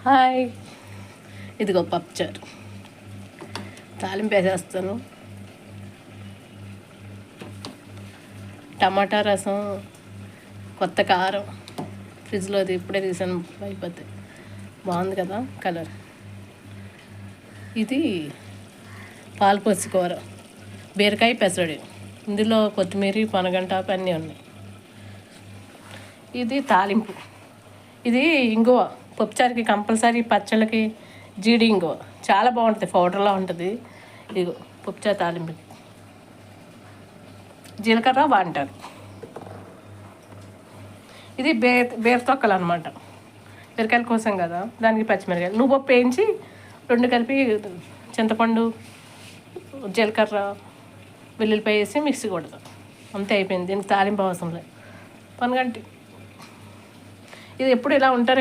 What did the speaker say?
Hi, ఇదిగో పప్పుచారు. తాలింపు వేసేస్తాను. టమాటా రసం, కొత్త కారం ఫ్రిడ్జ్లో ఇప్పుడే తీసాను, అయిపోతాయి. బాగుంది కదా కలర్. ఇది పాలపొసి కూర, బీరకాయ పెసరడి, ఇందులో కొత్తిమీర, పనగంటాకు అన్నీ ఉన్నాయి. ఇది తాలింపు. ఇది ఇంగువ, పప్పుచారుకి కంపల్సరీ, పచ్చళ్ళకి జీడి ఇంగువ చాలా బాగుంటుంది, పౌడర్లా ఉంటుంది. ఇదిగో పప్పుచారు తాలింపుకి జీలకర్ర వాంటారు. ఇది బీర తొక్కలు అనమాట, బీరకాయల కోసం కదా, దానికి పచ్చిమిరకాయలు, నువ్వు పప్పు వేయించి రెండు కలిపి చింతపండు, జీలకర్ర, వెల్లుల్లిపాయ వేసి మిక్సీ కొడతాం, అంతే అయిపోయింది. దీనికి తాలింపు అవసరం లేదు. పనగంటి ఇది ఎప్పుడు ఇలా ఉంటారు.